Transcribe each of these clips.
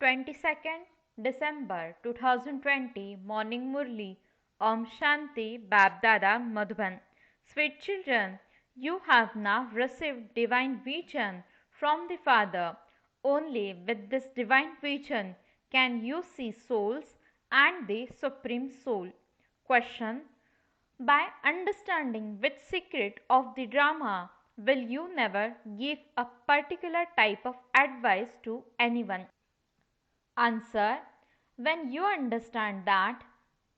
22nd December 2020 Morning Murli. Om Shanti Babdada Madhuban. Sweet children, you have now received divine vision from the Father. Only with this divine vision can you see souls and the Supreme Soul. Question: by understanding which secret of the drama will you never give a particular type of advice to anyone? Answer: when you understand that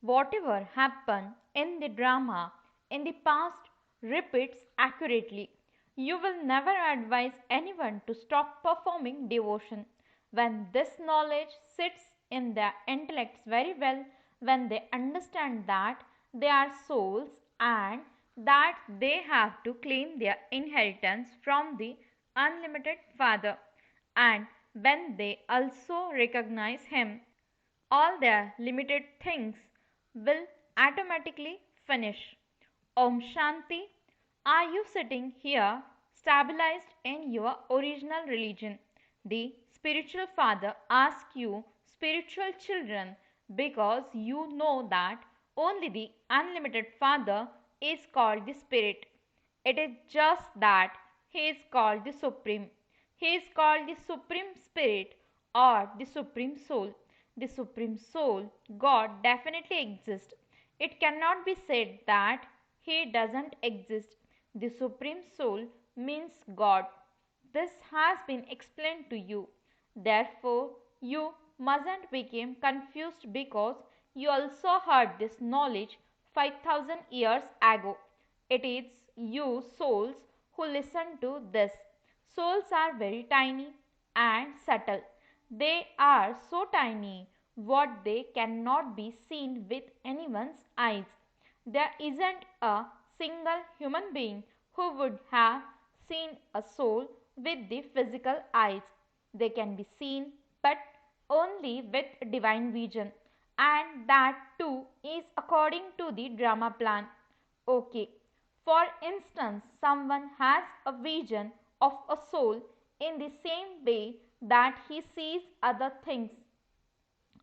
whatever happened in the drama in the past repeats accurately, you will never advise anyone to stop performing devotion. When this knowledge sits in their intellects very well, when they understand that they are souls and that they have to claim their inheritance from the unlimited Father, and when they also recognize Him, all their limited things will automatically finish. Om Shanti. Are you sitting here stabilized in your original religion? The spiritual father asks you, spiritual children, because you know that only the unlimited Father is called the Spirit. It is just that He is called the Supreme. He is called the Supreme Spirit or the Supreme Soul. The Supreme Soul, God, definitely exists. It cannot be said that He doesn't exist. The Supreme Soul means God. This has been explained to you. Therefore, you mustn't become confused because you also heard this knowledge 5000 years ago. It is you souls who listen to this. Souls are very tiny and subtle. They are so tiny what they cannot be seen with anyone's eyes. There isn't a single human being who would have seen a soul with the physical eyes. They can be seen, but only with divine vision, and that too is according to the drama plan. Okay, for instance, someone has a vision of a soul in the same way that he sees other things.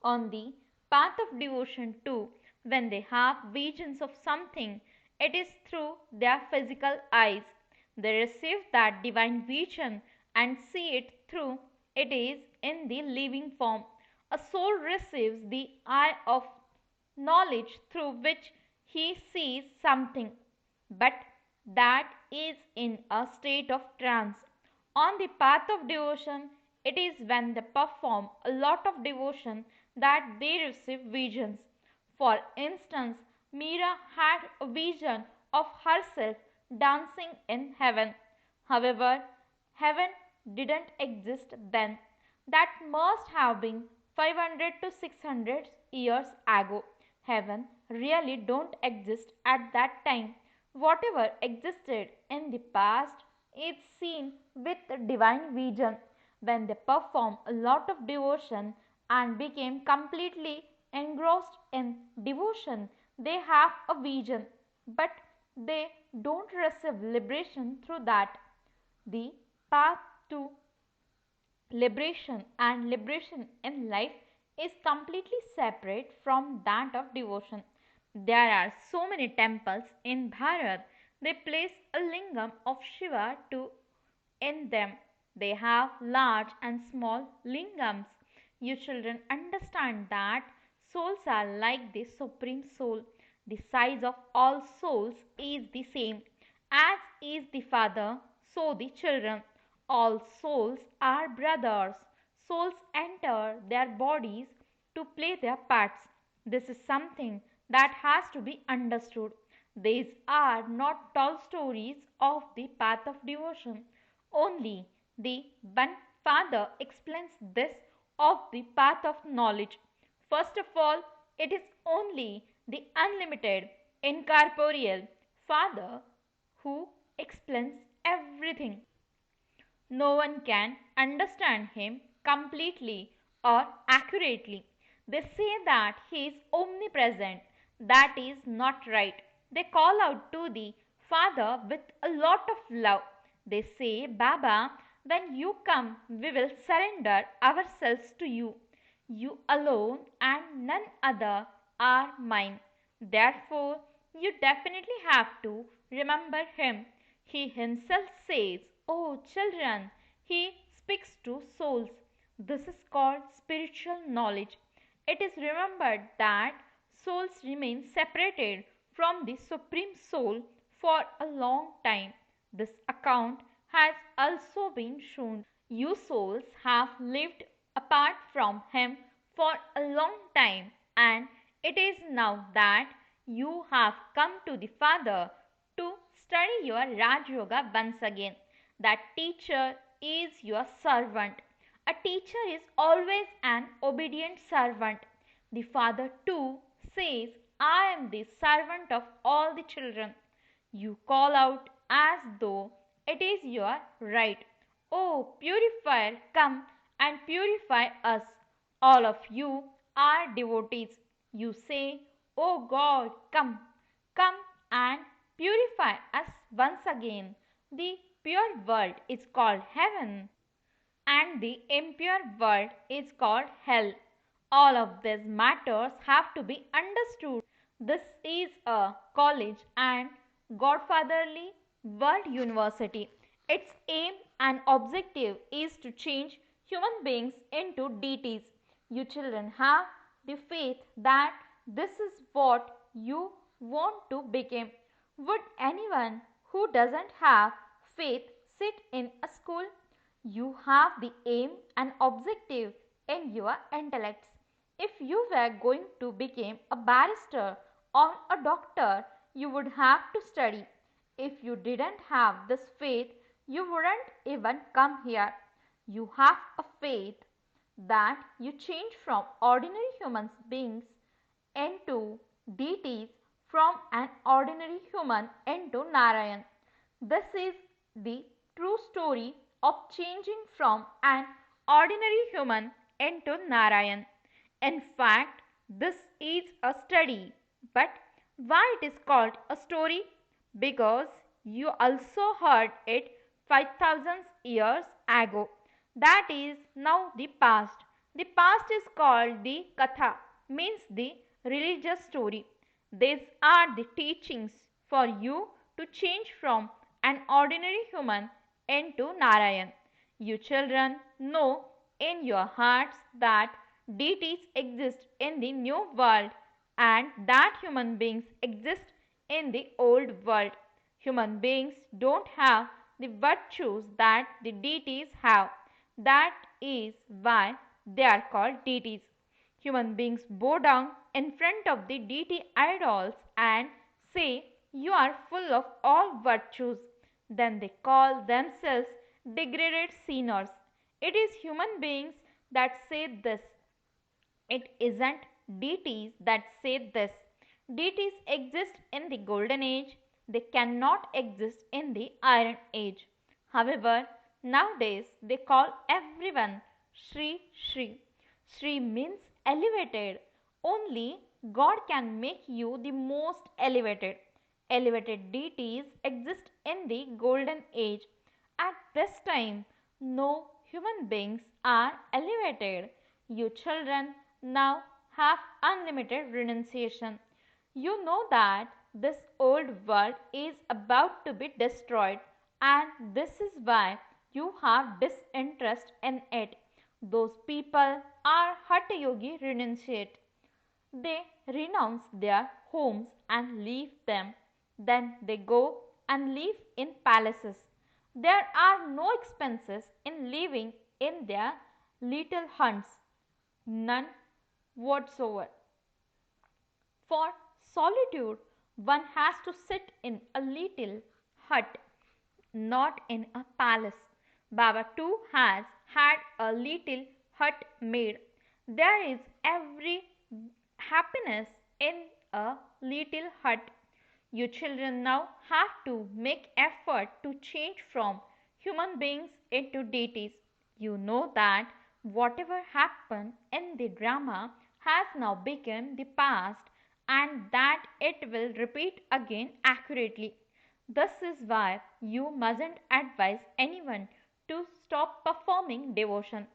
On the path of devotion too, when they have visions of something, it is through their physical eyes. They receive that divine vision and see it through it is in the living form. A soul receives the eye of knowledge through which he sees something, but that is in a state of trance. On the path of devotion, it is when they perform a lot of devotion that they receive visions. For instance, Meera had a vision of herself dancing in heaven. However, heaven didn't exist then. That must have been 500 to 600 years ago. Heaven really don't exist at that time. Whatever existed in the past is seen with divine vision. When they perform a lot of devotion and became completely engrossed in devotion, they have a vision, but they don't receive liberation through that. The path to liberation in life is completely separate from that of devotion. There are so many temples in Bharat. They place a lingam of Shiva to in them. They have large and small lingams. You children understand that souls are like the supreme soul. The size of all souls is the same. As is the Father, so the children. All souls are brothers. Souls enter their bodies to play their parts. This is something that has to be understood. These are not tall stories of the path of devotion. Only the one Father explains this of the path of knowledge. First of all, it is only the unlimited, incorporeal Father who explains everything. No one can understand him completely or accurately. They say that he is omnipresent. That is not right. They call out to the Father with a lot of love. They say, Baba, when you come, we will surrender ourselves to you. You alone and none other are mine. Therefore, you definitely have to remember him. He himself says, "Oh, children," he speaks to souls. This is called spiritual knowledge. It is remembered that souls remain separated from the Supreme Soul for a long time. This account has also been shown. You souls have lived apart from him for a long time, and it is now that you have come to the Father to study your Raj Yoga once again. That teacher is your servant. A teacher is always an obedient servant. The Father too says, "I am the servant of all the children." You call out as though it is your right. "Oh, purifier, come and purify us." All of you are devotees. You say, "Oh God, come, come and purify us once again." The pure world is called heaven and the impure world is called hell. All of these matters have to be understood. This is a college and godfatherly world university. Its aim and objective is to change human beings into deities. You children have the faith that this is what you want to become. Would anyone who doesn't have faith sit in a school? You have the aim and objective in your intellects. If you were going to become a barrister or a doctor, you would have to study. If you didn't have this faith, you wouldn't even come here. You have a faith that you change from ordinary human beings into deities, from an ordinary human into Narayan. This is the true story of changing from an ordinary human into Narayan. In fact, this is a study. But why it is called a story? Because you also heard it 5000 years ago. That is now the past. The past is called the Katha, means the religious story. These are the teachings for you to change from an ordinary human into Narayan. You children know in your hearts that deities exist in the new world and that human beings exist in the old world. Human beings don't have the virtues that the deities have. That is why they are called deities. Human beings bow down in front of the deity idols and say, "You are full of all virtues." Then they call themselves degraded sinners. It is human beings that say this. It isn't deities that say this. Deities exist in the golden age, they cannot exist in the iron age. However, nowadays they call everyone Shri Shri. Shri means elevated. Only God can make you the most elevated. Elevated deities exist in the golden age. At this time, no human beings are elevated. You children now have unlimited renunciation. You know that this old world is about to be destroyed, and this is why you have disinterest in it. Those people are Hatha Yogi renunciate. They renounce their homes and leave them. Then they go and live in palaces. There are no expenses in living in their little huts, none whatsoever. For solitude, one has to sit in a little hut, not in a palace. Baba too has had a little hut made. There is every happiness in a little hut. You children now have to make effort to change from human beings into deities. You know that whatever happened in the drama has now become the past and that it will repeat again accurately. This is why you mustn't advise anyone to stop performing devotion.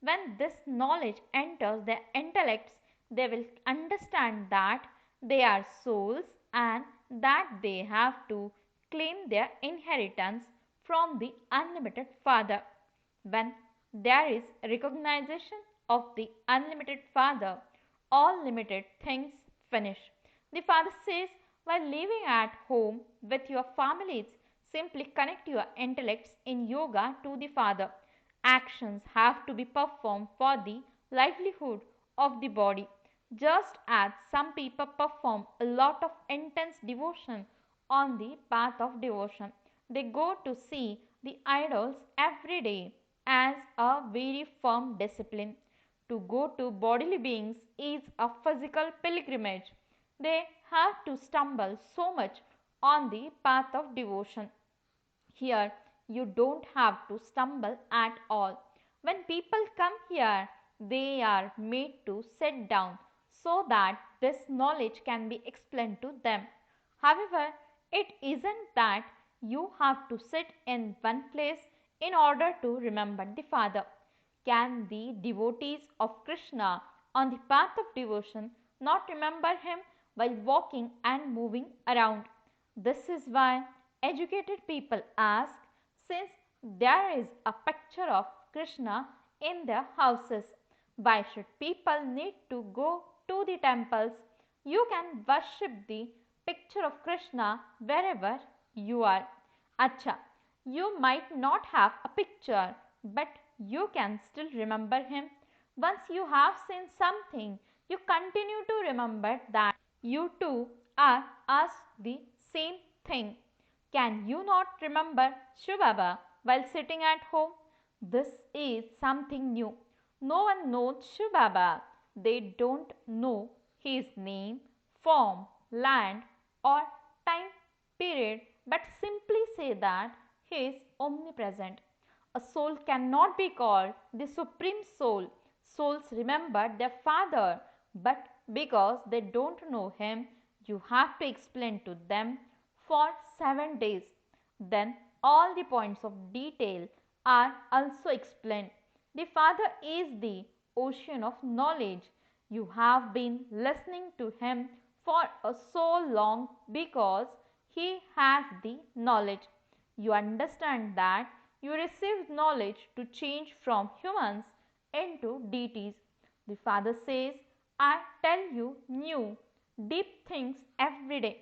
When this knowledge enters their intellects, they will understand that they are souls and that they have to claim their inheritance from the unlimited Father. When there is recognition of the unlimited Father, all limited things finish. The Father says, while living at home with your families, simply connect your intellects in yoga to the Father. Actions have to be performed for the livelihood of the body. Just as some people perform a lot of intense devotion on the path of devotion, they go to see the idols every day as a very firm discipline. To go to bodily beings is a physical pilgrimage. They have to stumble so much on the path of devotion. Here, you don't have to stumble at all. When people come here, they are made to sit down so that this knowledge can be explained to them. However, it isn't that you have to sit in one place in order to remember the Father. Can the devotees of Krishna on the path of devotion not remember him while walking and moving around? This is why educated people ask, since there is a picture of Krishna in their houses, why should people need to go to the temples? You can worship the picture of Krishna wherever you are. Acha, you might not have a picture, but you can still remember him. Once you have seen something, you continue to remember that you too are asked the same thing. Can you not remember Shubaba while sitting at home? This is something new. No one knows Shubaba. They don't know his name, form, land, or time period, but simply say that he is omnipresent. A soul cannot be called the Supreme Soul. Souls remember their Father, but because they don't know him, you have to explain to them for 7 days. Then all the points of detail are also explained. The Father is the ocean of knowledge. You have been listening to him for so long because he has the knowledge. You understand that you received knowledge to change from humans into deities. The Father says, I tell you new, deep things every day.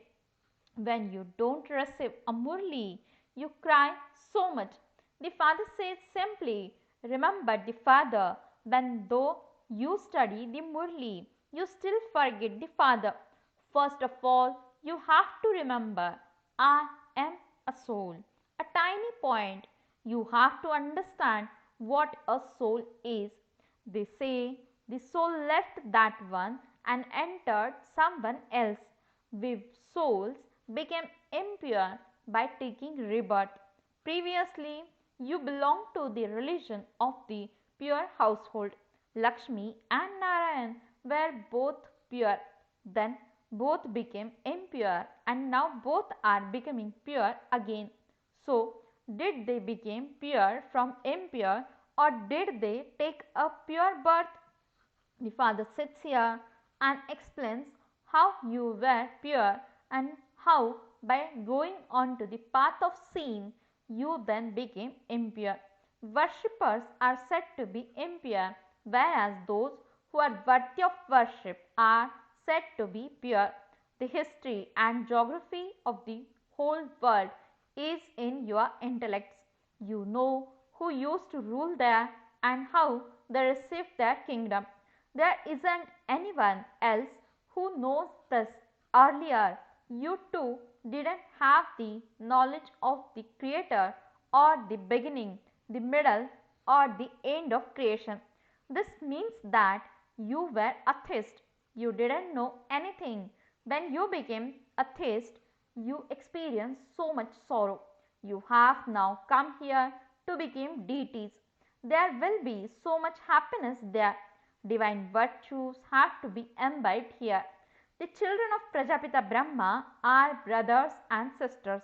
When you don't receive a murli, you cry so much. The Father says simply, remember the Father. When though you study the murli, you still forget the Father. First of all, you have to remember, I am a soul. A tiny point. You have to understand what a soul is. They say the soul left that one and entered someone else. We souls became impure by taking rebirth. Previously, you belonged to the religion of the pure household. Lakshmi and Narayan were both pure. Then both became impure and now both are becoming pure again. So, did they become pure from impure or did they take a pure birth? The Father sits here and explains how you were pure and how by going on to the path of sin you then became impure. Worshippers are said to be impure, whereas those who are worthy of worship are said to be pure. The history and geography of the whole world is in your intellects. You know who used to rule there and how they received their kingdom. There isn't anyone else who knows this. Earlier, you too didn't have the knowledge of the Creator or the beginning, the middle, or the end of creation. This means that you were a theist. You didn't know anything. When you became a theist, you experienced so much sorrow. You have now come here to become deities. There will be so much happiness there. Divine virtues have to be imbibed here. The children of Prajapita Brahma are brothers and sisters.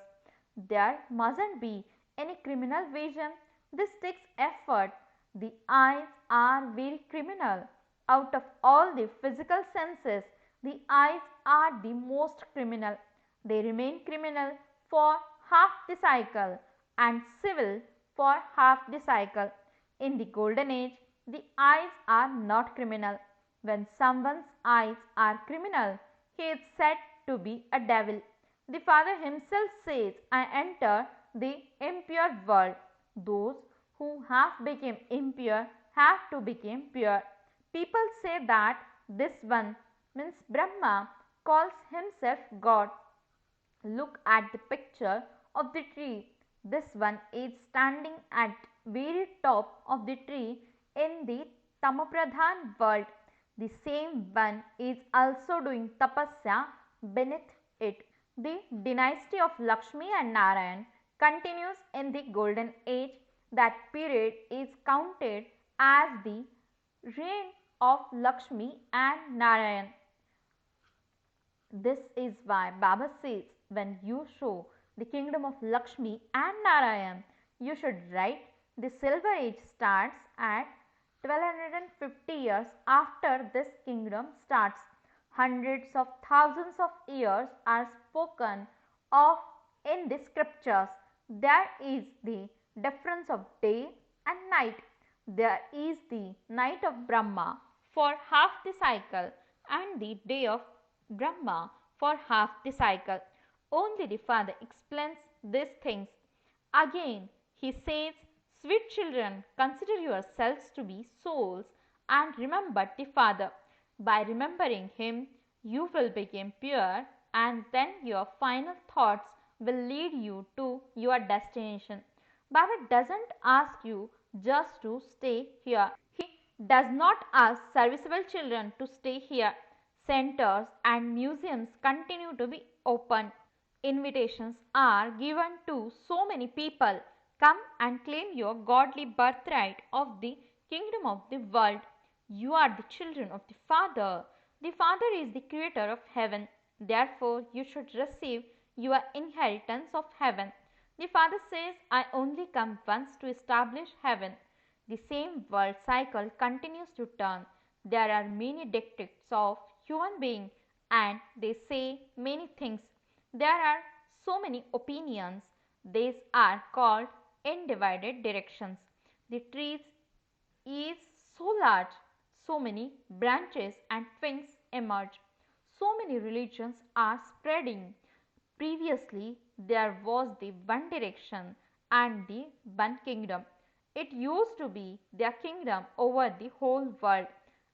There mustn't be any criminal vision. This takes effort. The eyes are very criminal. Out of all the physical senses, the eyes are the most criminal. They remain criminal for half the cycle and civil for half the cycle. In the golden age, the eyes are not criminal. When someone's eyes are criminal, he is said to be a devil. The Father himself says, I enter the impure world. Those who have become impure have to become pure. People say that this one, means Brahma, calls himself God. Look at the picture of the tree. This one is standing at very top of the tree in the Tamapradhan world. The same one is also doing tapasya beneath it. The dynasty of Lakshmi and Narayan continues in the golden age. That period is counted as the reign of Lakshmi and Narayan. This is why Baba says when you show the kingdom of Lakshmi and Narayan, you should write the silver age starts at 1250 years after this kingdom starts. Hundreds of thousands of years are spoken of in the scriptures. There is the difference of day and night. There is the night of Brahma for half the cycle and the day of Brahma for half the cycle. Only the Father explains these things. Again, he says, Sweet children, consider yourselves to be souls and remember the Father. By remembering him, you will become pure and then your final thoughts will lead you to your destination. Baba doesn't ask you just to stay here. He does not ask serviceable children to stay here. Centers and museums continue to be open. Invitations are given to so many people. Come and claim your godly birthright of the kingdom of the world. You are the children of the Father. The Father is the creator of heaven. Therefore, you should receive your inheritance of heaven. The Father says, I only come once to establish heaven. The same world cycle continues to turn. There are many dictates of human being and they say many things. There are so many opinions. These are called undivided directions. The trees is so large, so many branches and twigs emerge. So many religions are spreading. Previously, there was the one direction and the one kingdom. It used to be their kingdom over the whole world.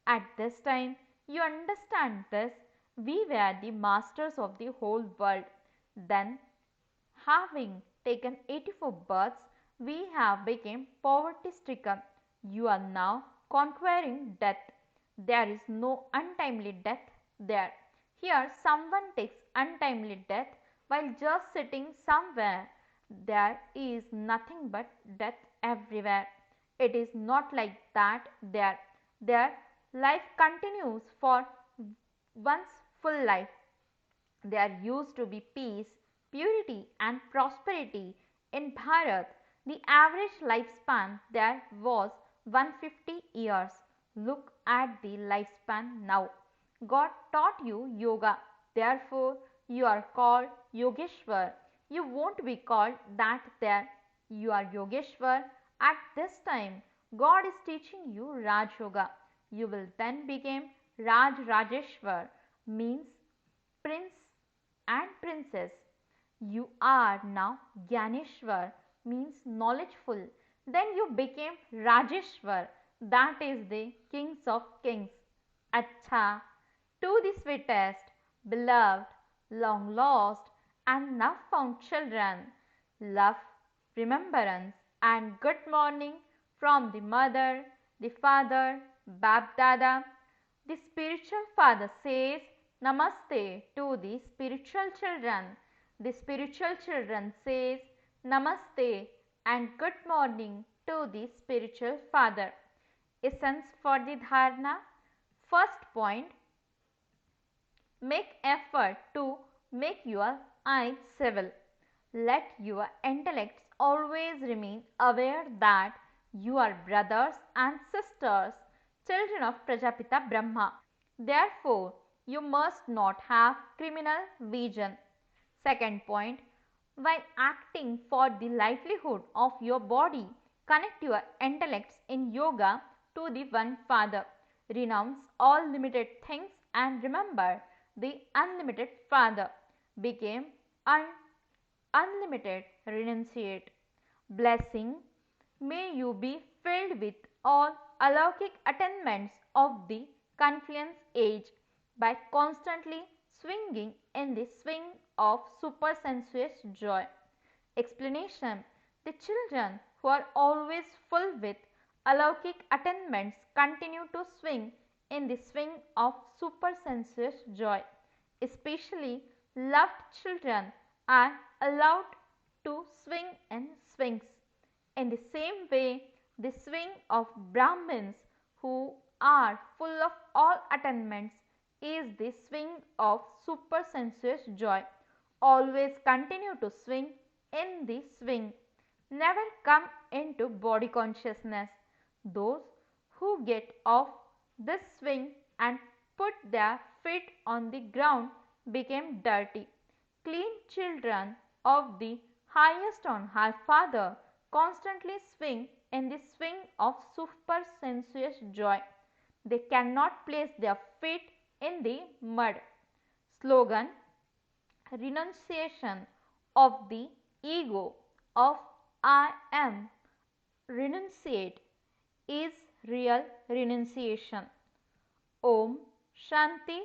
At this time, you understand this, we were the masters of the whole world. Then, having taken 84 births, we have become poverty stricken. You are now conquering death. There is no untimely death there. Here, someone takes untimely death while just sitting somewhere. There is nothing but death everywhere. It is not like that there. Their life continues for one's full life. There used to be peace, purity and prosperity in Bharat. The average lifespan there was 150 years. Look at the lifespan now. God taught you yoga. Therefore, you are called Yogeshwar. You won't be called that there. You are Yogeshwar. At this time, God is teaching you Raj Yoga. You will then become Raj Rajeshwar, means prince and princess. You are now Gyaneshwar, means knowledgeful. Then you became Rajeshwar, that is the kings of kings. Acha, to the sweetest, beloved, long lost, and now found children, love, remembrance, and good morning from the mother, the father, Bab Dada. The spiritual father says Namaste to the spiritual children. The spiritual children says Namaste and good morning to the spiritual father. Essence for the dharana. First point, make effort to make your eyes civil. Let your intellects always remain aware that You are brothers and sisters, children of Prajapita Brahma. Therefore, you must not have criminal vision. Second point, while acting for the livelihood of your body, connect your intellects in yoga to the one Father. Renounce all limited things and remember the unlimited Father. Became unlimited renunciate. Blessing, may you be filled with all alaukic attainments of the Confucian age by constantly swinging in the swing of supersensuous joy. Explanation, the children who are always full with alaukic attainments continue to swing in the swing of supersensuous joy. Especially loved children are allowed to swing in swings. In the same way, the swing of Brahmins who are full of all attainments is the swing of supersensuous joy. Always continue to swing in the swing. Never come into body consciousness. Those who get off this swing and put their feet on the ground became dirty. Clean children of the highest on high Father constantly swing in the swing of supersensuous joy. They cannot place their feet in the mud. Slogan, renunciation of the ego of I am. Renunciate is real renunciation. Om Shanti